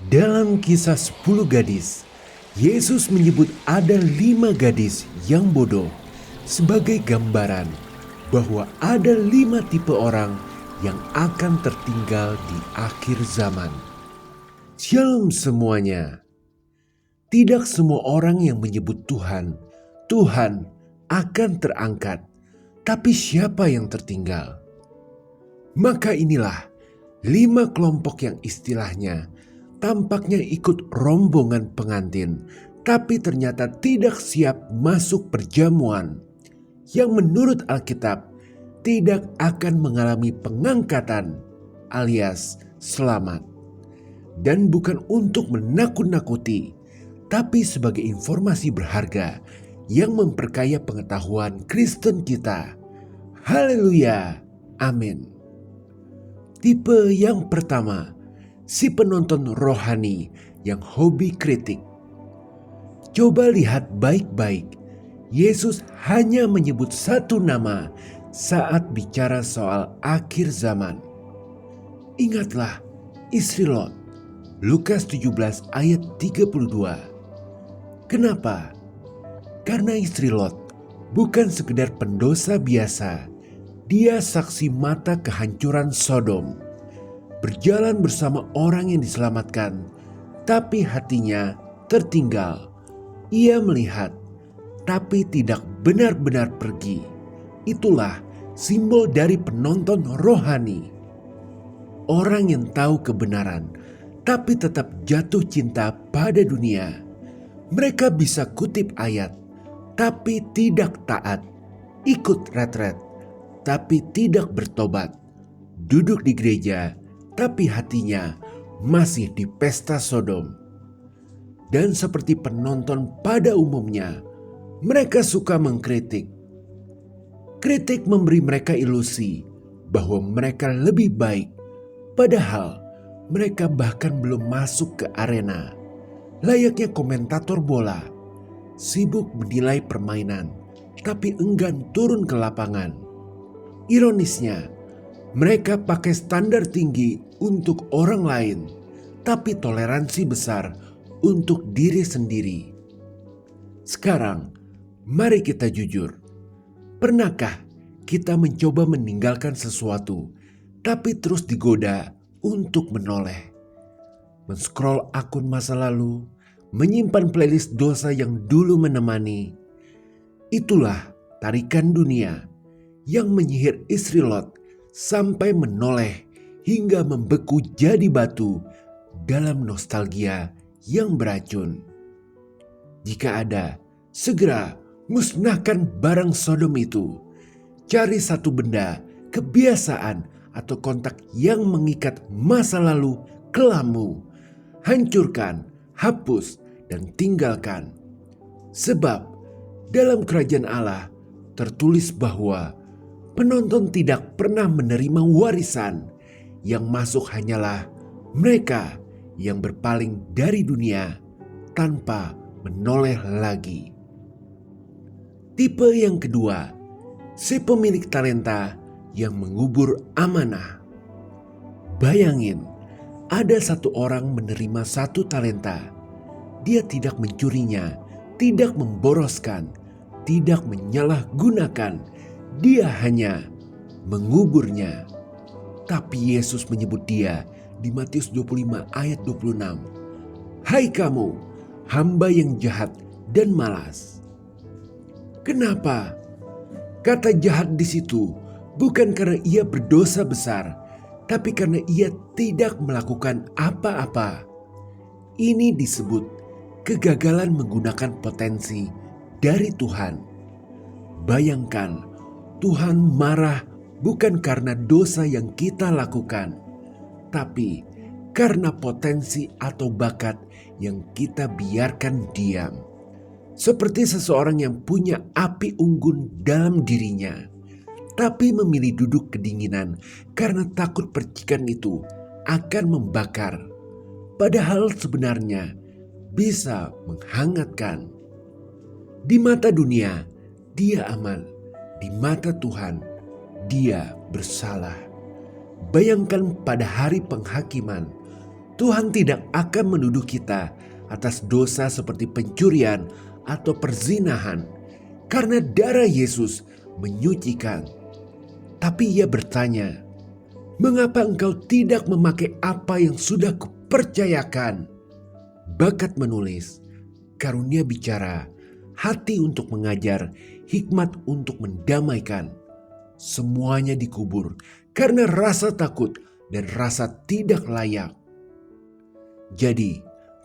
Dalam kisah 10 gadis, Yesus menyebut ada 5 gadis yang bodoh sebagai gambaran bahwa ada 5 tipe orang yang akan tertinggal di akhir zaman. Shalom semuanya. Tidak semua orang yang menyebut Tuhan, Tuhan akan terangkat. Tapi siapa yang tertinggal? Maka inilah 5 kelompok yang istilahnya tampaknya ikut rombongan pengantin, tapi ternyata tidak siap masuk perjamuan, yang menurut Alkitab tidak akan mengalami pengangkatan alias selamat. Dan bukan untuk menakut-nakuti, tapi sebagai informasi berharga yang memperkaya pengetahuan Kristen kita. Haleluya, amin. Tipe yang pertama, si penonton rohani yang hobi kritik. Coba lihat baik-baik, Yesus hanya menyebut satu nama saat bicara soal akhir zaman. Ingatlah istri Lot, Lukas 17 ayat 32. Kenapa? Karena istri Lot bukan sekedar pendosa biasa, dia saksi mata kehancuran Sodom. Berjalan bersama orang yang diselamatkan, tapi hatinya tertinggal. Ia melihat, tapi tidak benar-benar pergi. Itulah simbol dari penonton rohani. Orang yang tahu kebenaran, tapi tetap jatuh cinta pada dunia. Mereka bisa kutip ayat, tapi tidak taat. Ikut retret, tapi tidak bertobat. Duduk di gereja, tapi hatinya masih di pesta Sodom. Dan seperti penonton pada umumnya, mereka suka mengkritik. Kritik memberi mereka ilusi bahwa mereka lebih baik, padahal mereka bahkan belum masuk ke arena. Layaknya komentator bola, sibuk menilai permainan, tapi enggan turun ke lapangan. Ironisnya, mereka pakai standar tinggi untuk orang lain, tapi toleransi besar untuk diri sendiri. Sekarang, mari kita jujur. Pernahkah kita mencoba meninggalkan sesuatu, tapi terus digoda untuk menoleh? Men-scroll akun masa lalu, menyimpan playlist dosa yang dulu menemani. Itulah tarikan dunia yang menyihir istri Lot sampai menoleh hingga membeku jadi batu dalam nostalgia yang beracun. Jika ada, segera musnahkan barang Sodom itu. Cari satu benda, kebiasaan, atau kontak yang mengikat masa lalu kelamu. Hancurkan, hapus, dan tinggalkan. Sebab dalam kerajaan Allah tertulis bahwa penonton tidak pernah menerima warisan. Yang masuk hanyalah mereka yang berpaling dari dunia tanpa menoleh lagi. Tipe yang kedua, si pemilik talenta yang mengubur amanah. Bayangin, ada satu orang menerima satu talenta. Dia tidak mencurinya, tidak memboroskan, tidak menyalahgunakan. Dia hanya menguburnya. Tapi Yesus menyebut dia di Matius 25 ayat 26. Hai kamu, hamba yang jahat dan malas. Kenapa? Kata jahat di situ bukan karena ia berdosa besar, tapi karena ia tidak melakukan apa-apa. Ini disebut kegagalan menggunakan potensi dari Tuhan. Bayangkan, Tuhan marah bukan karena dosa yang kita lakukan, tapi karena potensi atau bakat yang kita biarkan diam. Seperti seseorang yang punya api unggun dalam dirinya, tapi memilih duduk kedinginan karena takut percikan itu akan membakar. Padahal sebenarnya bisa menghangatkan. Di mata dunia, dia aman. Di mata Tuhan, dia bersalah. Bayangkan pada hari penghakiman, Tuhan tidak akan menuduh kita atas dosa seperti pencurian atau perzinahan, karena darah Yesus menyucikan. Tapi Ia bertanya, "Mengapa engkau tidak memakai apa yang sudah kupercayakan?" Bakat menulis, karunia bicara, hati untuk mengajar, hikmat untuk mendamaikan. Semuanya dikubur karena rasa takut dan rasa tidak layak. Jadi,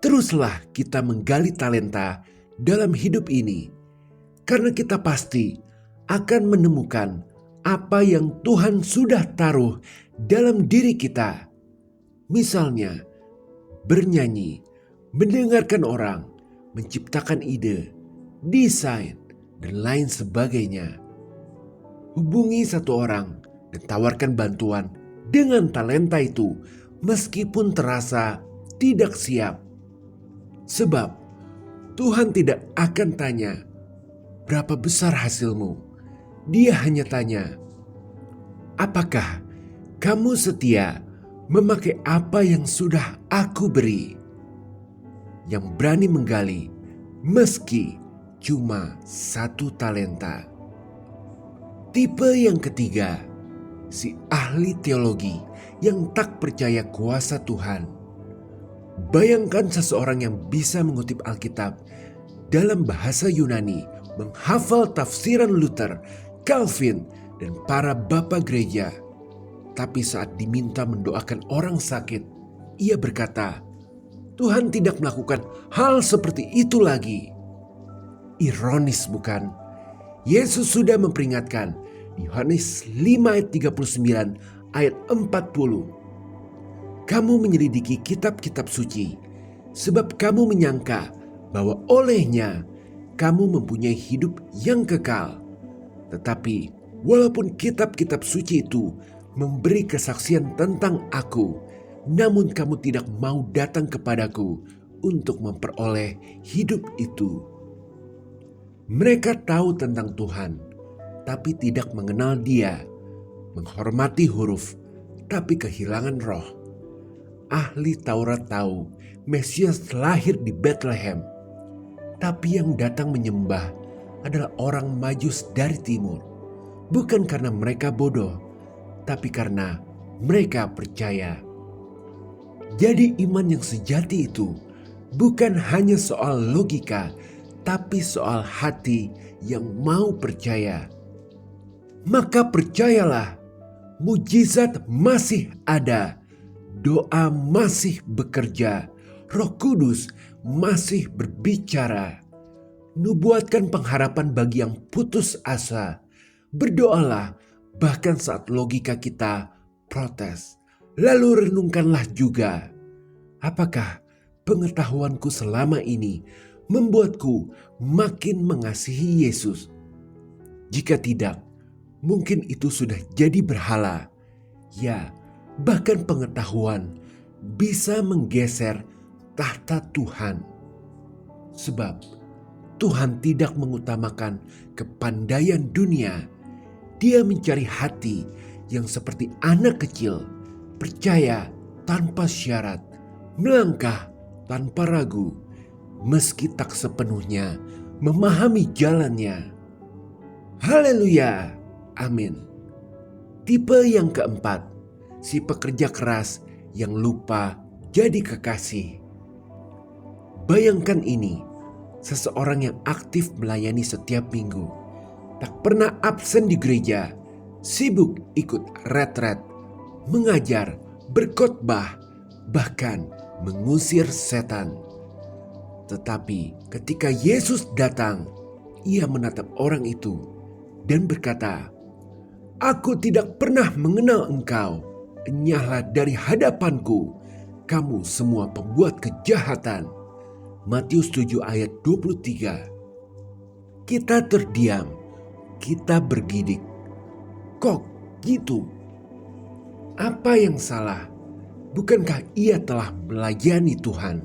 teruslah kita menggali talenta dalam hidup ini, karena kita pasti akan menemukan apa yang Tuhan sudah taruh dalam diri kita. Misalnya, bernyanyi, mendengarkan orang, menciptakan ide, desain, dan lain sebagainya. Hubungi satu orang dan tawarkan bantuan dengan talenta itu meskipun terasa tidak siap. Sebab Tuhan tidak akan tanya, "Berapa besar hasilmu?" Dia hanya tanya, "Apakah kamu setia memakai apa yang sudah aku beri?" Yang berani menggali meski cuma satu talenta. Tipe yang ketiga, si ahli teologi yang tak percaya kuasa Tuhan. Bayangkan seseorang yang bisa mengutip Alkitab dalam bahasa Yunani, menghafal tafsiran Luther, Calvin, dan para bapak gereja. Tapi saat diminta mendoakan orang sakit, ia berkata, "Tuhan tidak melakukan hal seperti itu lagi." Ironis bukan? Yesus sudah memperingatkan di Yohanes 5 ayat 39 ayat 40. "Kamu menyelidiki kitab-kitab suci, sebab kamu menyangka bahwa olehnya kamu mempunyai hidup yang kekal. Tetapi walaupun kitab-kitab suci itu memberi kesaksian tentang aku, namun kamu tidak mau datang kepadaku untuk memperoleh hidup itu." Mereka tahu tentang Tuhan, tapi tidak mengenal Dia, menghormati huruf, tapi kehilangan roh. Ahli Taurat tahu Mesias lahir di Bethlehem, tapi yang datang menyembah adalah orang Majus dari timur. Bukan karena mereka bodoh, tapi karena mereka percaya. Jadi iman yang sejati itu bukan hanya soal logika, tapi soal hati yang mau percaya. Maka percayalah, mujizat masih ada. Doa masih bekerja, Roh Kudus masih berbicara. Nubuatkan pengharapan bagi yang putus asa. Berdoalah bahkan saat logika kita protes. Lalu renungkanlah juga, apakah pengetahuanku selama ini membuatku makin mengasihi Yesus? Jika tidak, mungkin itu sudah jadi berhala. Ya, bahkan pengetahuan bisa menggeser tahta Tuhan. Sebab Tuhan tidak mengutamakan kepandaian dunia. Dia mencari hati yang seperti anak kecil, percaya tanpa syarat, melangkah tanpa ragu, meski tak sepenuhnya memahami jalannya. Haleluya, amin. Tipe yang keempat, si pekerja keras yang lupa jadi kekasih. Bayangkan ini, seseorang yang aktif melayani setiap minggu, tak pernah absen di gereja, sibuk ikut retret, mengajar, berkhotbah, bahkan mengusir setan. Tetapi ketika Yesus datang, ia menatap orang itu dan berkata, "Aku tidak pernah mengenal engkau. Enyahlah dari hadapanku, kamu semua pembuat kejahatan." Matius 7 ayat 23. Kita terdiam, kita bergidik. Kok gitu? Apa yang salah? Bukankah ia telah melayani Tuhan?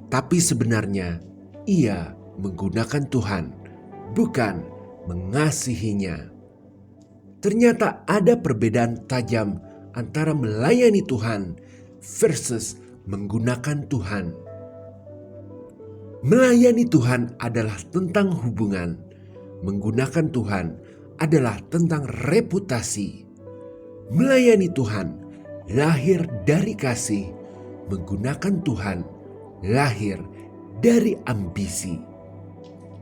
Tapi sebenarnya ia menggunakan Tuhan, bukan mengasihinya. Ternyata ada perbedaan tajam antara melayani Tuhan versus menggunakan Tuhan. Melayani Tuhan adalah tentang hubungan. Menggunakan Tuhan adalah tentang reputasi. Melayani Tuhan lahir dari kasih. Menggunakan Tuhan lahir dari ambisi.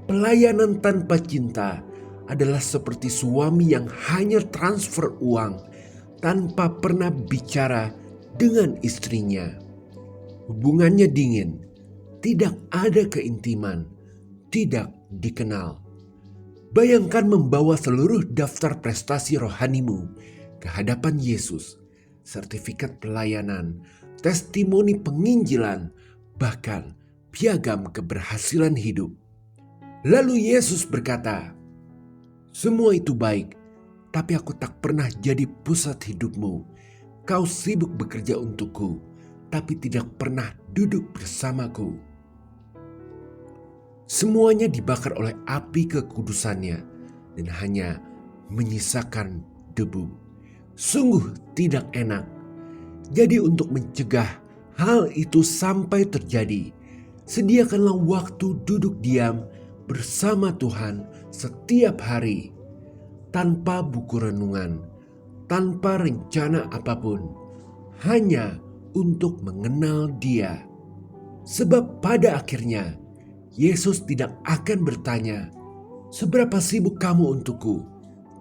Pelayanan tanpa cinta adalah seperti suami yang hanya transfer uang tanpa pernah bicara dengan istrinya. Hubungannya dingin, tidak ada keintiman, tidak dikenal. Bayangkan membawa seluruh daftar prestasi rohanimu ke hadapan Yesus, sertifikat pelayanan, testimoni penginjilan, bahkan piagam keberhasilan hidup. Lalu Yesus berkata, "Semua itu baik, tapi aku tak pernah jadi pusat hidupmu. Kau sibuk bekerja untukku, tapi tidak pernah duduk bersamaku." Semuanya dibakar oleh api kekudusannya dan hanya menyisakan debu. Sungguh tidak enak. Jadi untuk mencegah hal itu sampai terjadi, sediakanlah waktu duduk diam bersama Tuhan setiap hari, tanpa buku renungan, tanpa rencana apapun, hanya untuk mengenal Dia. Sebab pada akhirnya Yesus tidak akan bertanya, "Seberapa sibuk kamu untukku?"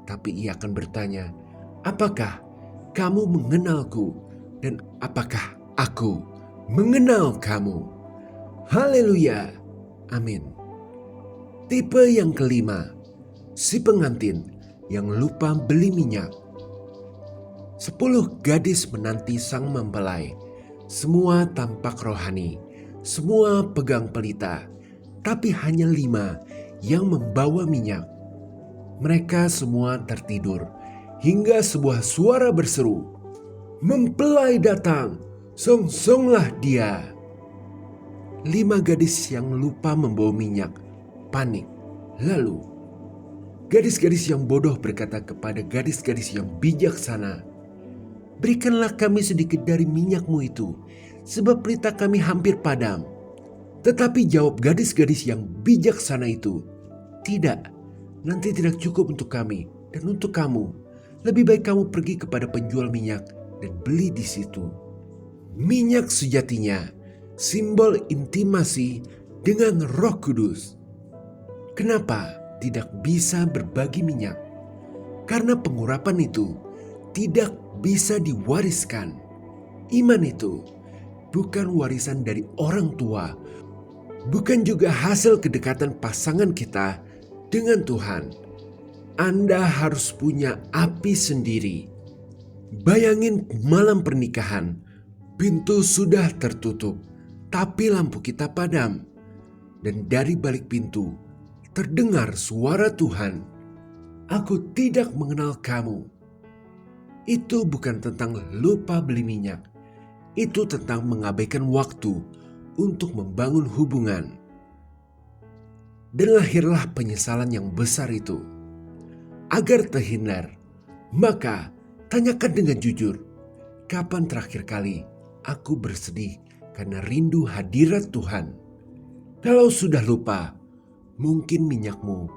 Tapi Ia akan bertanya, "Apakah kamu mengenalku dan apakah aku mengenal kamu?" Haleluya. Amin. Tipe yang kelima, si pengantin yang lupa beli minyak. 10 gadis menanti sang mempelai. Semua tampak rohani, semua pegang pelita, tapi hanya 5 yang membawa minyak. Mereka semua tertidur hingga sebuah suara berseru, "Mempelai datang, songsonglah dia." 5 gadis yang lupa membawa minyak panik. Lalu gadis-gadis yang bodoh berkata kepada gadis-gadis yang bijaksana, "Berikanlah kami sedikit dari minyakmu itu, sebab pelita kami hampir padam." Tetapi jawab gadis-gadis yang bijaksana itu, "Tidak, nanti tidak cukup untuk kami dan untuk kamu. Lebih baik kamu pergi kepada penjual minyak dan beli di situ." Minyak sejatinya simbol intimasi dengan Roh Kudus. Kenapa tidak bisa berbagi minyak? Karena pengurapan itu tidak bisa diwariskan. Iman itu bukan warisan dari orang tua, bukan juga hasil kedekatan pasangan kita dengan Tuhan. Anda harus punya api sendiri. Bayangin malam pernikahan, pintu sudah tertutup, tapi lampu kita padam. Dan dari balik pintu terdengar suara Tuhan, "Aku tidak mengenal kamu." Itu bukan tentang lupa beli minyak. Itu tentang mengabaikan waktu untuk membangun hubungan. Dan lahirlah penyesalan yang besar itu. Agar terhindar, maka tanyakan dengan jujur, "Kapan terakhir kali aku bersedih karena rindu hadirat Tuhan?" Kalau sudah lupa, mungkin minyakmu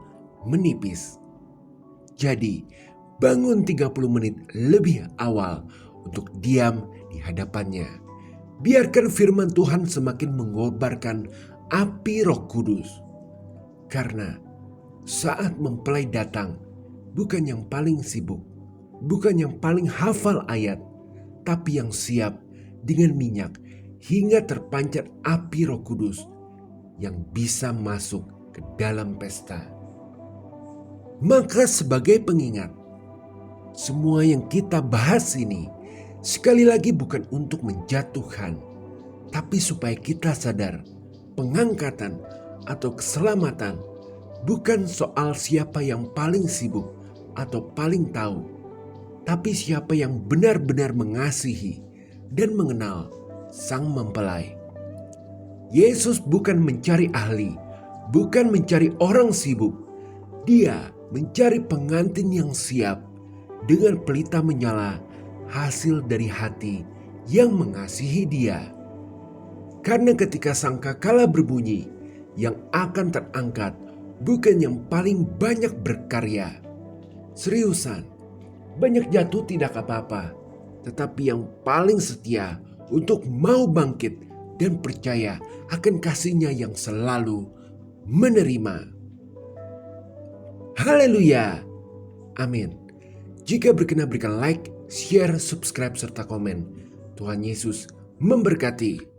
menipis. Jadi, bangun 30 menit lebih awal untuk diam di hadapannya. Biarkan firman Tuhan semakin mengobarkan api Roh Kudus. Karena saat mempelai datang, bukan yang paling sibuk, bukan yang paling hafal ayat, tapi yang siap dengan minyak hingga terpancar api Roh Kudus yang bisa masuk ke dalam pesta. Maka sebagai pengingat, semua yang kita bahas ini sekali lagi bukan untuk menjatuhkan, tapi supaya kita sadar pengangkatan atau keselamatan bukan soal siapa yang paling sibuk atau paling tahu, tapi siapa yang benar-benar mengasihi dan mengenal sang mempelai. Yesus bukan mencari ahli, bukan mencari orang sibuk. Dia mencari pengantin yang siap dengan pelita menyala, hasil dari hati yang mengasihi Dia. Karena ketika sangkakala berbunyi, yang akan terangkat bukan yang paling banyak berkarya. Seriusan, banyak jatuh tidak apa-apa, tetapi yang paling setia untuk mau bangkit dan percaya akan kasih-Nya yang selalu menerima. Haleluya. Amin. Jika berkenan berikan like, share, subscribe, serta komen. Tuhan Yesus memberkati.